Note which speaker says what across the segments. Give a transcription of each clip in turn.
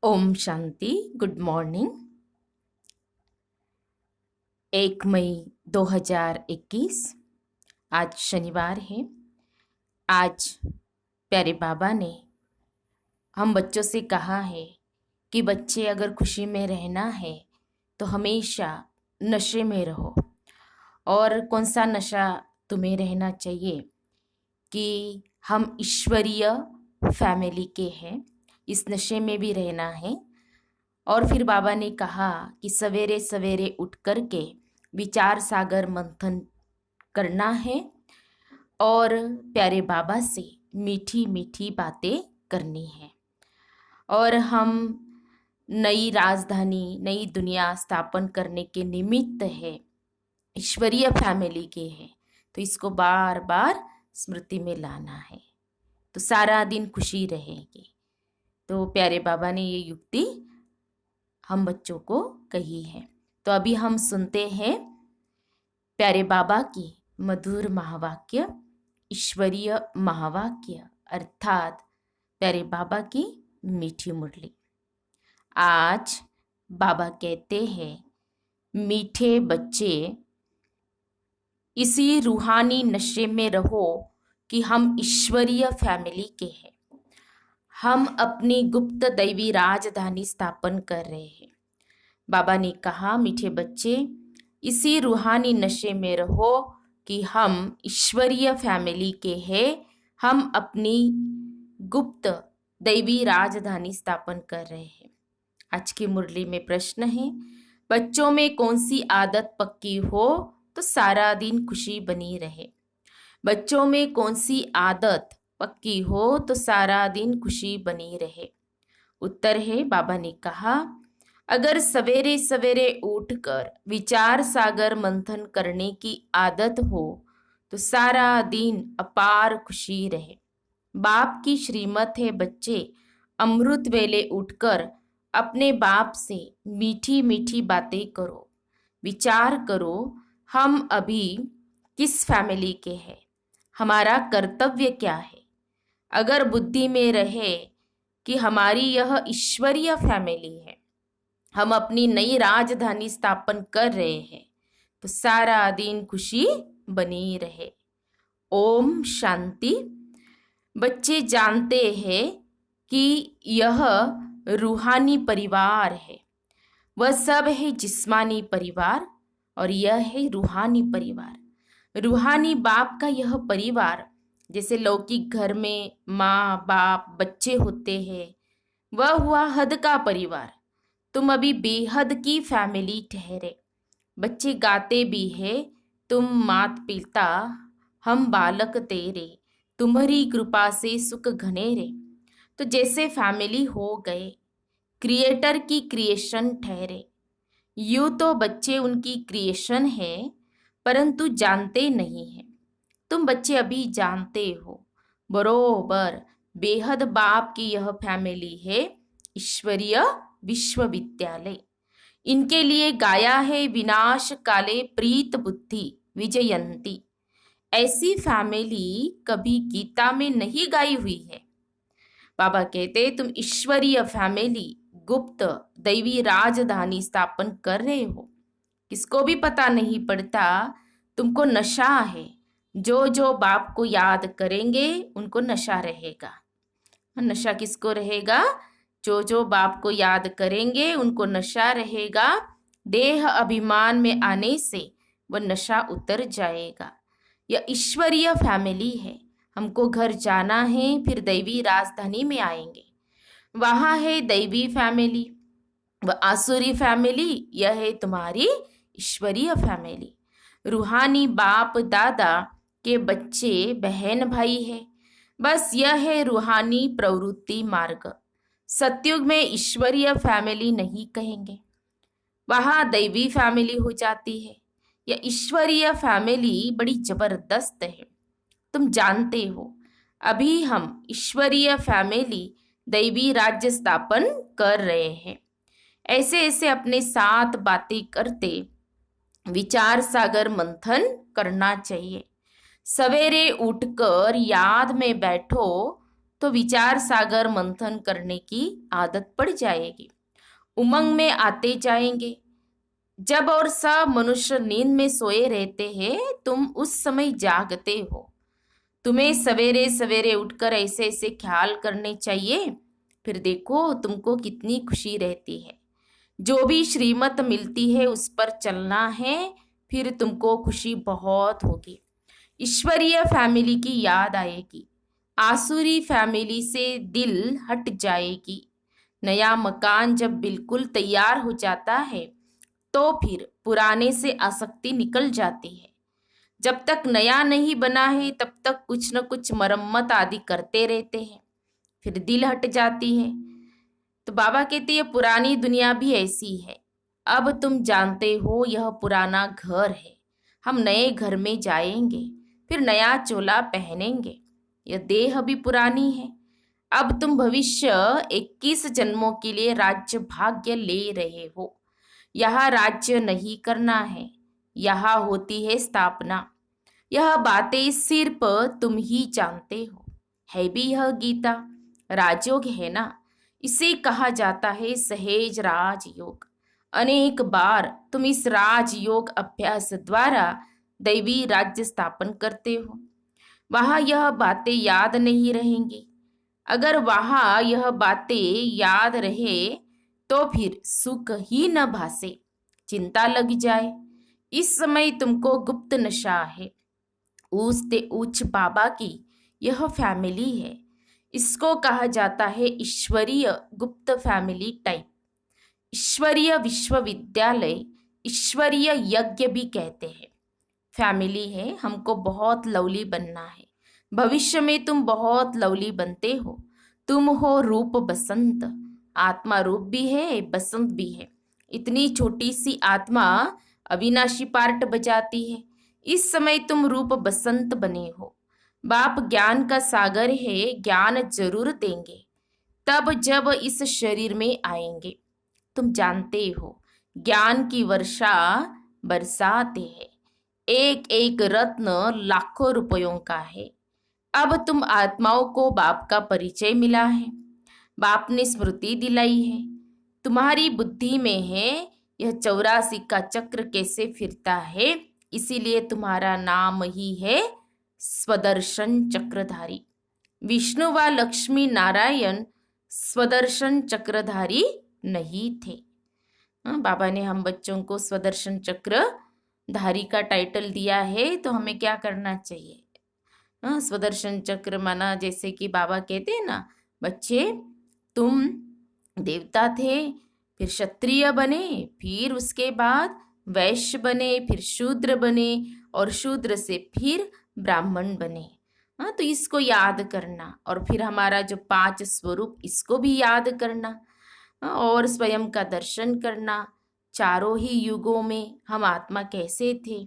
Speaker 1: Om Shanti. Good morning. 1 मई 2021 आज शनिवार है। आज प्यारे बाबा ने हम बच्चों से कहा है कि बच्चे अगर खुशी में रहना है तो हमेशा नशे में रहो। और कौन सा नशा तुम्हें रहना चाहिए कि हम ईश्वरीय फैमिली के हैं, इस नशे में भी रहना है। और फिर बाबा ने कहा कि सवेरे सवेरे उठ कर के विचार सागर मंथन करना है और प्यारे बाबा से मीठी मीठी बातें करनी है। और हम नई राजधानी, नई दुनिया स्थापन करने के निमित्त है, ईश्वरीय फैमिली के हैं, तो इसको बार बार स्मृति में लाना है तो सारा दिन खुशी रहेगी। तो प्यारे बाबा ने ये युक्ति हम बच्चों को कही है। तो अभी हम सुनते हैं प्यारे बाबा की मधुर महावाक्य, ईश्वरीय महावाक्य अर्थात प्यारे बाबा की मीठी मुरली। आज बाबा कहते हैं, मीठे बच्चे इसी रूहानी नशे में रहो कि हम ईश्वरीय फैमिली के हैं। हम अपनी गुप्त दैवी राजधानी स्थापन कर रहे हैं। बाबा ने कहा, मीठे बच्चे इसी रूहानी नशे में रहो कि हम ईश्वरीय फैमिली के हैं। हम अपनी गुप्त दैवी राजधानी स्थापन कर रहे हैं। आज की मुरली में प्रश्न है, बच्चों में कौन सी आदत पक्की हो तो सारा दिन खुशी बनी रहे। बच्चों में कौन सी आदत पक्की हो तो सारा दिन खुशी बनी रहे। उत्तर है, बाबा ने कहा, अगर सवेरे सवेरे उठकर विचार सागर मंथन करने की आदत हो तो सारा दिन अपार खुशी रहे। बाप की श्रीमत है, बच्चे अमृत वेले उठकर अपने बाप से मीठी मीठी बातें करो। विचार करो, हम अभी किस फैमिली के हैं, हमारा कर्तव्य क्या है। अगर बुद्धि में रहे कि हमारी यह ईश्वरीय फैमिली है, हम अपनी नई राजधानी स्थापन कर रहे हैं, तो सारा दिन खुशी बनी रहे। ओम शांति। बच्चे जानते हैं कि यह रूहानी परिवार है, वह सब है जिस्मानी परिवार और यह है रूहानी परिवार। रूहानी बाप का यह परिवार, जैसे लौकिक घर में माँ बाप बच्चे होते हैं, वह हुआ हद का परिवार। तुम अभी बेहद की फैमिली ठहरे। बच्चे गाते भी है, तुम मात पिता हम बालक तेरे, तुम्हारी कृपा से सुख घनेरे। तो जैसे फैमिली हो गए, क्रिएटर की क्रिएशन ठहरे। यूं तो बच्चे उनकी क्रिएशन है, परंतु जानते नहीं हैं। तुम बच्चे अभी जानते हो बरोबर, बेहद बाप की यह फैमिली है, ईश्वरीय विश्वविद्यालय। इनके लिए गाया है, विनाश काले प्रीत बुद्धि विजयंती। ऐसी फैमिली कभी गीता में नहीं गाई हुई है। बाबा कहते, तुम ईश्वरीय फैमिली, गुप्त दैवी राजधानी स्थापन कर रहे हो। किसको भी पता नहीं पड़ता, तुमको नशा है। जो जो बाप को याद करेंगे उनको नशा रहेगा। नशा किसको रहेगा? जो जो बाप को याद करेंगे उनको नशा रहेगा। देह अभिमान में आने से वह नशा उतर जाएगा। यह ईश्वरीय फैमिली है। हमको घर जाना है, फिर दैवी राजधानी में आएंगे। वहां है दैवी फैमिली, वह आसुरी फैमिली, यह है तुम्हारी ईश्वरीय फैमिली। रूहानी बाप दादा के बच्चे बहन भाई है। बस यह है रूहानी प्रवृत्ति मार्ग। सतयुग में ईश्वरीय फैमिली नहीं कहेंगे, वहां दैवी फैमिली हो जाती है। यह ईश्वरीय फैमिली बड़ी जबरदस्त है। तुम जानते हो, अभी हम ईश्वरीय फैमिली दैवी राज्य स्थापन कर रहे हैं। ऐसे ऐसे अपने साथ बातें करते विचार सागर मंथन करना चाहिए। सवेरे उठकर याद में बैठो तो विचार सागर मंथन करने की आदत पड़ जाएगी। उमंग में आते जाएंगे। जब और सब मनुष्य नींद में सोए रहते हैं, तुम उस समय जागते हो। तुम्हें सवेरे सवेरे उठकर ऐसे ऐसे ख्याल करने चाहिए। फिर देखो तुमको कितनी खुशी रहती है। जो भी श्रीमत मिलती है उस पर चलना है, फिर तुमको खुशी बहुत होगी। ईश्वरीय फैमिली की याद आएगी। आसुरी फैमिली से दिल हट जाएगी। नया मकान जब बिल्कुल तैयार हो जाता है तो फिर पुराने से आसक्ति निकल जाती है। जब तक नया नहीं बना है तब तक कुछ न कुछ मरम्मत आदि करते रहते हैं, फिर दिल हट जाती है। तो बाबा कहते हैं पुरानी दुनिया भी ऐसी है। अब तुम जानते हो यह पुराना घर है। हम नए घर में जाएंगे, फिर नया चोला पहनेंगे। यह देह भी पुरानी है। अब तुम भविष्य 21 जन्मों के लिए राज्य भाग्य ले रहे हो। यहाँ राज्य नहीं करना है, यहाँ होती है स्थापना। यह बातें सिर्फ तुम ही जानते हो। है भी यह गीता राजयोग है ना। इसे कहा जाता है सहेज राजयोग। अनेक बार तुम इस राजयोग अभ्यास द्वारा दैवी राज्य स्थापन करते हो। वहां यह बातें याद नहीं रहेंगी। अगर वहां यह बातें याद रहे तो फिर सुख ही न भासे, चिंता लग जाए। इस समय तुमको गुप्त नशा है। ऊंचते ऊंच बाबा की यह फैमिली है। इसको कहा जाता है ईश्वरीय गुप्त फैमिली टाइप। ईश्वरीय विश्वविद्यालय, ईश्वरीय यज्ञ भी कहते हैं। फैमिली है, हमको बहुत लवली बनना है। भविष्य में तुम बहुत लवली बनते हो। तुम हो रूप बसंत। आत्मा रूप भी है, बसंत भी है। इतनी छोटी सी आत्मा अविनाशी पार्ट बजाती है। इस समय तुम रूप बसंत बने हो। बाप ज्ञान का सागर है, ज्ञान जरूर देंगे तब जब इस शरीर में आएंगे। तुम जानते हो ज्ञान की वर्षा बरसाते हैं। एक एक रत्न लाखों रुपयों का है। अब तुम आत्माओं को बाप का परिचय मिला है। बाप ने स्मृति दिलाई है। तुम्हारी बुद्धि में है यह 84 का चक्र कैसे फिरता है। इसीलिए तुम्हारा नाम ही है स्वदर्शन चक्रधारी। विष्णु व लक्ष्मी नारायण स्वदर्शन चक्रधारी नहीं थे। बाबा ने हम बच्चों को स्वदर्शन चक्रधारी का टाइटल दिया है, तो हमें क्या करना चाहिए। स्वदर्शन चक्र माना जैसे कि बाबा कहते हैं ना, बच्चे तुम देवता थे, फिर क्षत्रिय बने, फिर उसके बाद वैश्य बने, फिर शूद्र बने, और शूद्र से फिर ब्राह्मण बने। तो इसको याद करना, और फिर हमारा जो 5 स्वरूप इसको भी याद करना, और स्वयं का दर्शन करना। चारों ही युगों में हम आत्मा कैसे थे।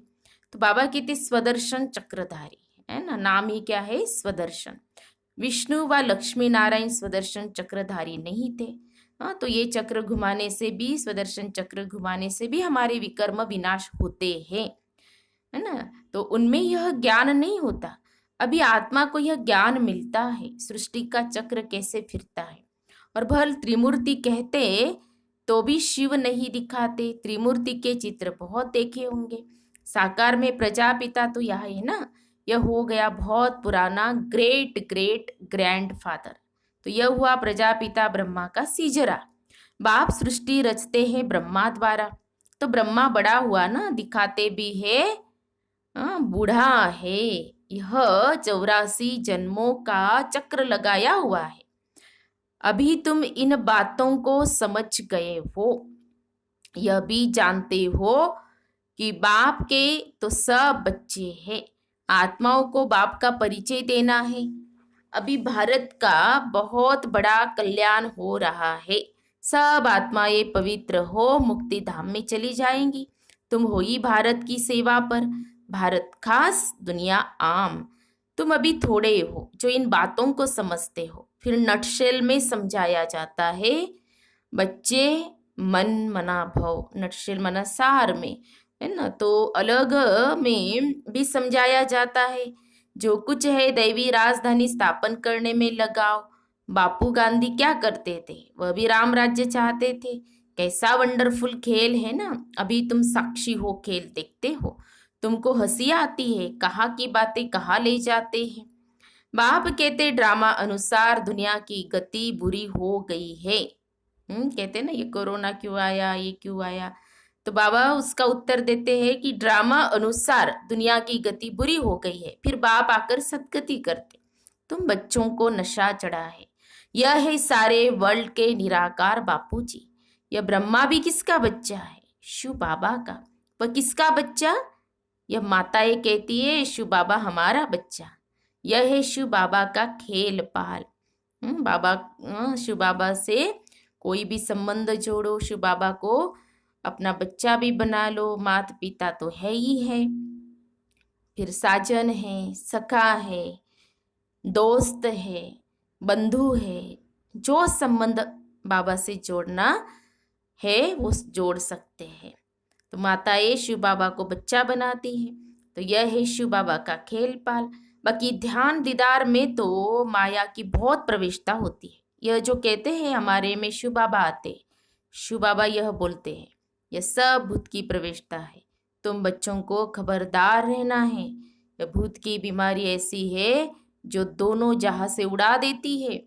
Speaker 1: तो बाबा कहते स्वदर्शन चक्रधारी है ना, नाम ही क्या है स्वदर्शन। विष्णु व लक्ष्मी नारायण स्वदर्शन चक्रधारी नहीं थे। तो ये चक्र घुमाने से भी, स्वदर्शन चक्र घुमाने से भी हमारे विकर्म विनाश होते हैं, है ना। तो उनमें यह ज्ञान नहीं होता। अभी आत्मा को यह ज्ञान मिलता है सृष्टि का चक्र कैसे फिरता है। और भल त्रिमूर्ति कहते तो भी शिव नहीं दिखाते। त्रिमूर्ति के चित्र बहुत देखे होंगे। साकार में प्रजापिता तो यह है ना, यह हो गया बहुत पुराना ग्रेट ग्रेट ग्रैंड फादर। तो यह हुआ प्रजापिता ब्रह्मा का सीजरा। बाप सृष्टि रचते हैं ब्रह्मा द्वारा। तो ब्रह्मा बड़ा हुआ ना, दिखाते भी है बूढ़ा है। यह 84 जन्मों का चक्र लगाया हुआ है। अभी तुम इन बातों को समझ गए हो। यह भी जानते हो कि बाप के तो सब बच्चे हैं। आत्माओं को बाप का परिचय देना है। अभी भारत का बहुत बड़ा कल्याण हो रहा है। सब आत्माएं पवित्र हो मुक्ति धाम में चली जाएंगी। तुम हो ही भारत की सेवा पर। भारत खास, दुनिया आम। तुम अभी थोड़े हो जो इन बातों को समझते हो। फिर नटशेल में समझाया जाता है। बच्चे मन मना भव, नटशेल मना सार में, है ना। तो अलग में भी समझाया जाता है जो कुछ है दैवी राजधानी स्थापन करने में लगाओ। बापू गांधी क्या करते थे? वह भी राम राज्य चाहते थे। कैसा वंडरफुल खेल है ना। अभी तुम साक्षी हो, खेल देखते हो, तुमको हंसी आती है, कहाँ की बातें कहाँ ले जाते हैं। बाप कहते ड्रामा अनुसार दुनिया की गति बुरी हो गई है। कहते ना ये कोरोना क्यों आया, ये क्यों आया। तो बाबा उसका उत्तर देते हैं कि ड्रामा अनुसार दुनिया की गति बुरी हो गई है। फिर बाप आकर सदगति करते, तुम बच्चों को नशा चढ़ा है। यह है सारे वर्ल्ड के निराकार बापू जी। यह ब्रह्मा भी किसका बच्चा है? शिव बाबा का। वह किसका बच्चा? यह माताएं कहती है शिव बाबा हमारा बच्चा। यह है शिव बाबा का खेल पाल। शिव बाबा से कोई भी संबंध जोड़ो, शिव बाबा को अपना बच्चा भी बना लो। माता पिता तो है ही है, फिर साजन है, सखा है, दोस्त है, बंधु है। जो संबंध बाबा से जोड़ना है वो जोड़ सकते हैं। तो माताएं शिव बाबा को बच्चा बनाती है। तो यह है शिव बाबा का खेल पाल। बाकी ध्यान दीदार में तो माया की बहुत प्रवेशता होती है। यह जो कहते हैं हमारे में शिव बाबा आते, शिव बाबा यह बोलते हैं यह सब भूत की प्रवेशता है। तुम बच्चों को खबरदार रहना है। यह भूत की बीमारी ऐसी है जो दोनों जहां से उड़ा देती है।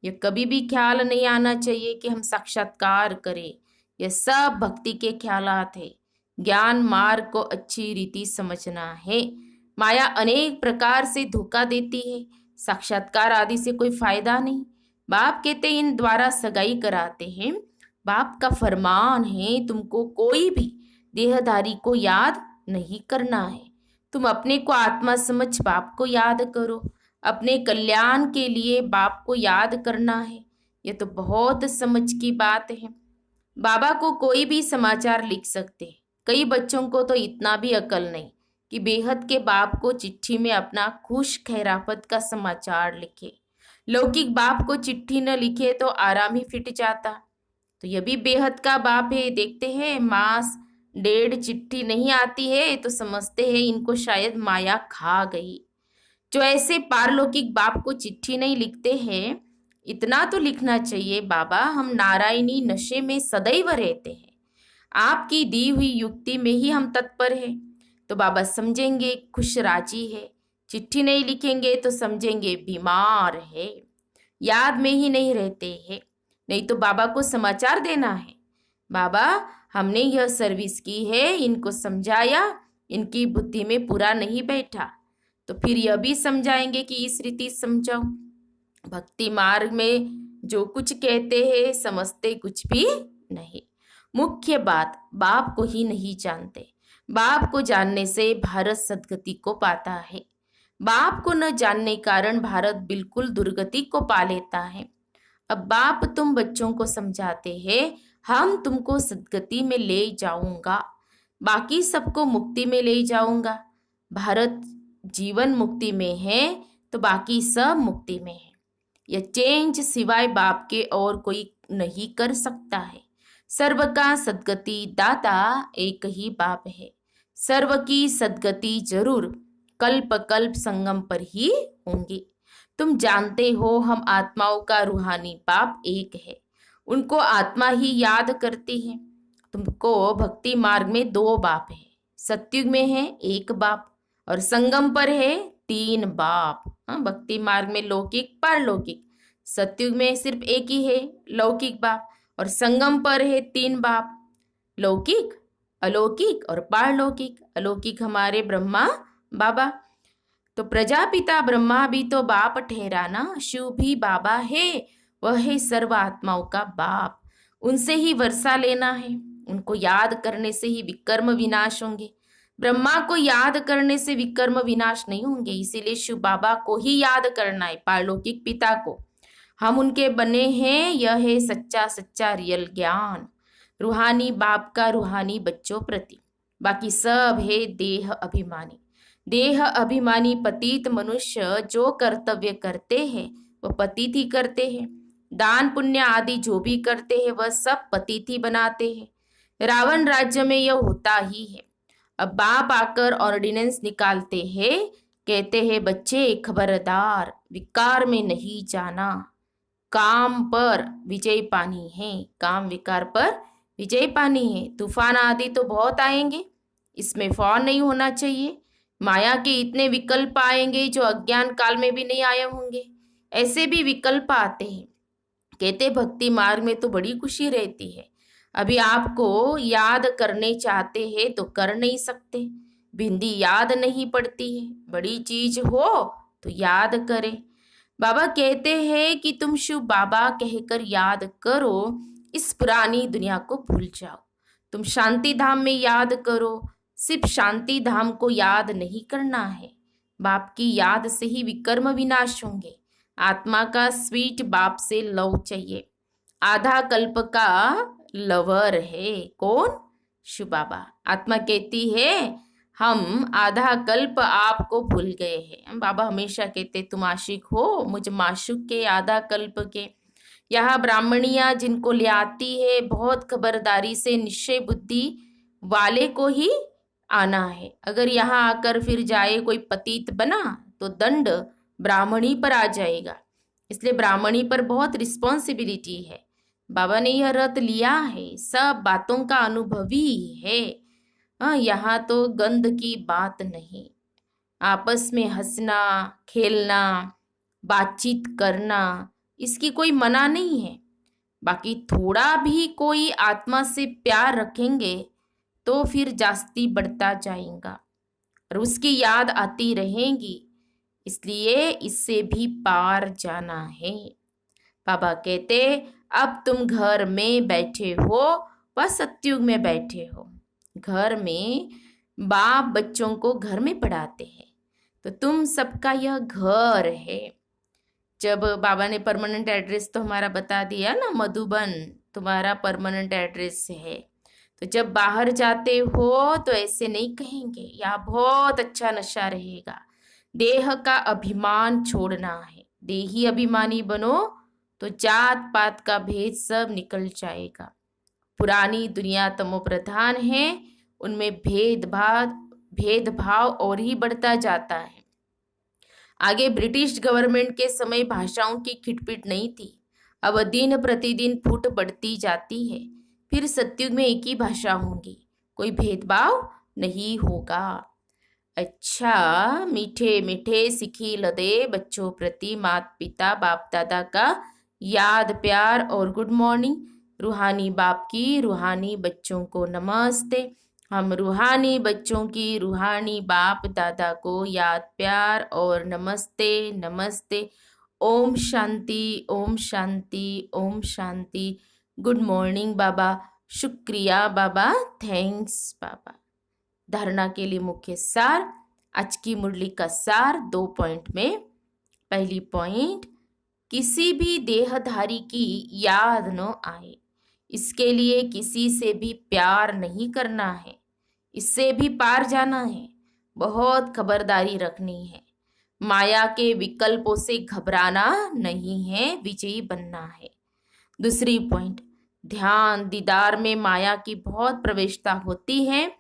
Speaker 1: यह कभी भी ख्याल नहीं आना चाहिए कि हम साक्षात्कार करें। यह सब भक्ति के ख्यालात है। ज्ञान मार्ग को अच्छी रीति समझना है। माया अनेक प्रकार से धोखा देती है। साक्षात्कार आदि से कोई फायदा नहीं। बाप कहते इन द्वारा सगाई कराते हैं। बाप का फरमान है तुमको कोई भी देहधारी को याद नहीं करना है। तुम अपने को आत्मा समझ बाप को याद करो। अपने कल्याण के लिए बाप को याद करना है। यह तो बहुत समझ की बात है। बाबा को कोई भी समाचार लिख सकते हैं। कई बच्चों को तो इतना भी अकल नहीं कि बेहद के बाप को चिट्ठी में अपना खुश खैरापत का समाचार लिखे। लौकिक बाप को चिट्ठी न लिखे तो आराम ही फिट जाता। तो यह भी बेहद का बाप है। देखते हैं मास डेढ़ चिट्ठी नहीं आती है तो समझते हैं इनको शायद माया खा गई। जो ऐसे पारलौकिक बाप को चिट्ठी नहीं लिखते हैं, इतना तो लिखना चाहिए बाबा हम नारायणी नशे में सदैव रहते हैं। आपकी दी हुई युक्ति में ही हम तत्पर हैं। तो बाबा समझेंगे खुश राजी है। चिट्ठी नहीं लिखेंगे तो समझेंगे बीमार है, याद में ही नहीं रहते हैं। नहीं तो बाबा को समाचार देना है, बाबा हमने यह सर्विस की है, इनको समझाया, इनकी बुद्धि में पूरा नहीं बैठा। तो फिर यह भी समझाएंगे कि इस रीति समझाओ। भक्ति मार्ग में जो कुछ कहते हैं समझते कुछ भी नहीं। मुख्य बात बाप को ही नहीं जानते। बाप को जानने से भारत सद्गति को पाता है। बाप को न जानने कारण भारत बिल्कुल दुर्गति को पा लेता है। अब बाप तुम बच्चों को समझाते हैं हम तुमको सद्गति में ले जाऊंगा, बाकी सबको मुक्ति में ले जाऊंगा। भारत जीवन मुक्ति में है तो बाकी सब मुक्ति में है। यह चेंज सिवाय बाप के और कोई नहीं कर सकता है। सर्व का सद्गति दाता एक ही बाप है। सर्व की सद्गति जरूर कल्प कल्प संगम पर ही होंगी। तुम जानते हो हम आत्माओं का रूहानी बाप एक है, उनको आत्मा ही याद करती है। तुमको भक्ति मार्ग में दो बाप है। सत्युग में है एक बाप और संगम पर है तीन बाप। भक्ति मार्ग में लौकिक पारलौकिक। सत्युग में सिर्फ एक ही है लौकिक बाप और संगम पर है तीन बाप, लौकिक, अलौकिक और पारलौकिक। अलौकिक हमारे ब्रह्मा बाबा। तो प्रजापिता ब्रह्मा भी तो बाप ठहरा ना। शिव भी बाबा है, वह है सर्व आत्माओं का बाप। उनसे ही वर्षा लेना है। उनको याद करने से ही विकर्म विनाश होंगे। ब्रह्मा को याद करने से विकर्म विनाश नहीं होंगे। इसीलिए शिव बाबा को ही याद करना है, पारलौकिक पिता को। हम उनके बने हैं। यह है सच्चा सच्चा रियल ज्ञान, रूहानी बाप का रूहानी बच्चों प्रति। बाकी सब है देह अभिमानी। देह अभिमानी पतित मनुष्य जो कर्तव्य करते हैं वह पतित ही करते हैं। दान पुण्य आदि जो भी करते हैं वह सब पतित ही बनाते हैं। रावण राज्य में यह होता ही है। अब बाप आकर ऑर्डिनेंस निकालते हैं कहते हैं बच्चे खबरदार, विकार में नहीं जाना, काम पर विजय पानी है, काम विकार पर विजय पानी है। तूफान आदि तो बहुत आएंगे, इसमें फौर नहीं होना चाहिए। माया के इतने विकल्प आएंगे जो अज्ञान काल में भी नहीं आए होंगे, ऐसे भी विकल्प आते हैं। कहते भक्ति मार्ग में तो बड़ी खुशी रहती है। अभी आपको याद करने चाहते हैं तो कर नहीं सकते, बिंदी याद नहीं पड़ती है। बड़ी चीज हो तो याद करें। बाबा कहते हैं कि तुम शिव बाबा कहकर याद करो, इस पुरानी दुनिया को भूल जाओ। तुम शांति धाम में याद करो, सिर्फ शांति धाम को याद नहीं करना है। बाप की याद से ही विकर्म विनाश होंगे। आत्मा का स्वीट बाप से लव चाहिए। आधा कल्प का लवर है कौन? शिव बाबा। आत्मा कहती है हम आधा कल्प आपको भूल गए हैं। बाबा हमेशा कहते तुम आशिक हो मुझ माशुक के आधा कल्प के। यहाँ ब्राह्मणियां जिनको ले आती है, बहुत खबरदारी से निश्चय बुद्धि वाले को ही आना है। अगर यहाँ आकर फिर जाए कोई पतित बना तो दंड ब्राह्मणी पर आ जाएगा। इसलिए ब्राह्मणी पर बहुत रिस्पॉन्सिबिलिटी है। बाबा ने यह रत लिया है, सब बातों का अनुभवी है। यहाँ तो गंध की बात नहीं। आपस में हंसना खेलना बातचीत करना इसकी कोई मना नहीं है। बाकी थोड़ा भी कोई आत्मा से प्यार रखेंगे तो फिर जास्ती बढ़ता जाएगा और उसकी याद आती रहेगी। इसलिए इससे भी पार जाना है। बाबा कहते अब तुम घर में बैठे हो व सत्युग में बैठे हो। घर में बाप बच्चों को घर में पढ़ाते हैं, तो तुम सबका यह घर है। जब बाबा ने परमानेंट एड्रेस तो हमारा बता दिया ना, मधुबन तुम्हारा परमानेंट एड्रेस है। तो जब बाहर जाते हो तो ऐसे नहीं कहेंगे यहाँ बहुत अच्छा नशा रहेगा। देह का अभिमान छोड़ना है। देही अभिमानी बनो तो जात पात का भेद सब निकल जाएगा। पुरानी दुनिया तमो प्रधान है, उनमें भेदभाव और ही बढ़ता जाता है। आगे ब्रिटिश गवर्नमेंट के समय भाषाओं की खिटपिट नहीं थी, अब दिन प्रतिदिन फूट बढ़ती जाती है। फिर सतयुग में एक ही भाषा होगी, कोई भेदभाव नहीं होगा। अच्छा, मीठे मीठे सिखी लदे बच्चों प्रति माता पिता बाप दादा का याद प्यार और गुड मॉर्निंग। रूहानी बाप की रूहानी बच्चों को नमस्ते। हम रूहानी बच्चों की रूहानी बाप दादा को याद प्यार और नमस्ते नमस्ते। ओम शांति ओम शांति ओम शांति। गुड मॉर्निंग बाबा, शुक्रिया बाबा, थैंक्स बाबा। धारणा के लिए मुख्य सार, आज की मुरली का सार 2 पॉइंट में। पहली पॉइंट, किसी भी देहधारी की याद न आए, इसके लिए किसी से भी प्यार नहीं करना है, इससे भी पार जाना है। बहुत खबरदारी रखनी है। माया के विकल्पों से घबराना नहीं है, विजयी बनना है। दूसरी पॉइंट, ध्यान दीदार में माया की बहुत प्रवेशता होती है,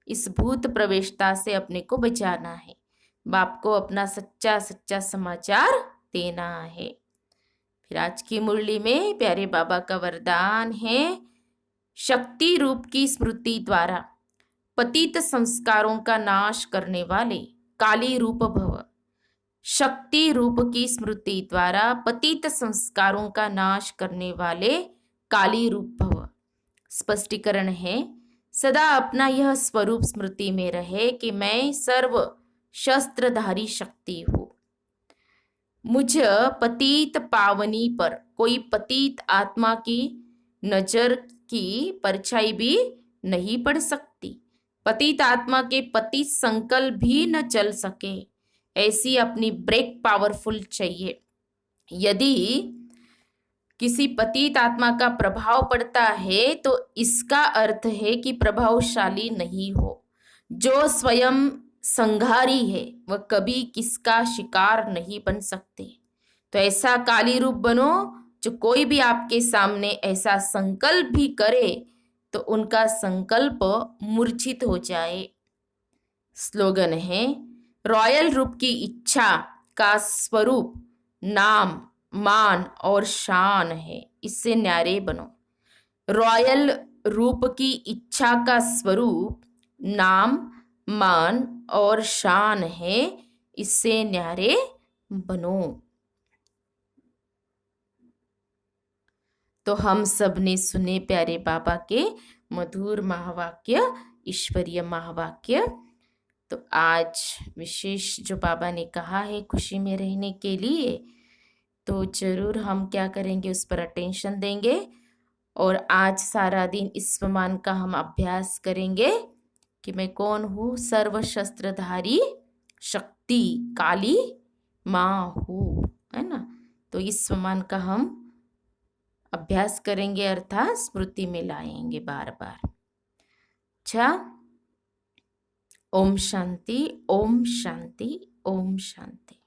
Speaker 1: इस भूत प्रवेशता से अपने को बचाना है। बाप को अपना सच्चा सच्चा समाचार देना है। फिर आज की मुरली में प्यारे बाबा का वरदान है, शक्ति रूप की स्मृति द्वारा पतित संस्कारों का नाश करने वाले काली रूप भव। शक्ति रूप की स्मृति द्वारा पतित संस्कारों का नाश करने वाले काली रूप भव। स्पष्टीकरण है, सदा अपना यह स्वरूप स्मृति में रहे कि मैं सर्व शस्त्रधारी शक्ति हूँ। मुझ पतित पावनी पर कोई पतित आत्मा की नजर की परछाई भी नहीं पड़ सकती। पतित आत्मा के पतित संकल्प भी न चल सके, ऐसी अपनी ब्रेक पावरफुल चाहिए। यदि किसी पतित आत्मा का प्रभाव पड़ता है तो इसका अर्थ है कि प्रभावशाली नहीं हो। जो स्वयं संघारी है वह कभी किसका शिकार नहीं बन सकते। तो ऐसा काली रूप बनो जो कोई भी आपके सामने ऐसा संकल्प भी करे तो उनका संकल्प मूर्छित हो जाए। स्लोगन है, रॉयल रूप की इच्छा का स्वरूप नाम, मान और शान है, इससे न्यारे बनो। रॉयल रूप की इच्छा का स्वरूप नाम, मान और शान है, इससे न्यारे बनो। तो हम सब ने सुने प्यारे बाबा के मधुर महावाक्य, ईश्वरीय महावाक्य। तो आज विशेष जो बाबा ने कहा है खुशी में रहने के लिए, तो जरूर हम क्या करेंगे, उस पर अटेंशन देंगे। और आज सारा दिन इस स्वमान का हम अभ्यास करेंगे कि मैं कौन हूँ, सर्वशस्त्रधारी शक्ति काली माँ हूँ, है ना। तो इस स्वमान का हम अभ्यास करेंगे, अर्थात स्मृति में लाएंगे बार बार। अच्छा, ओम शांति, ओम शांति, ओम शांति।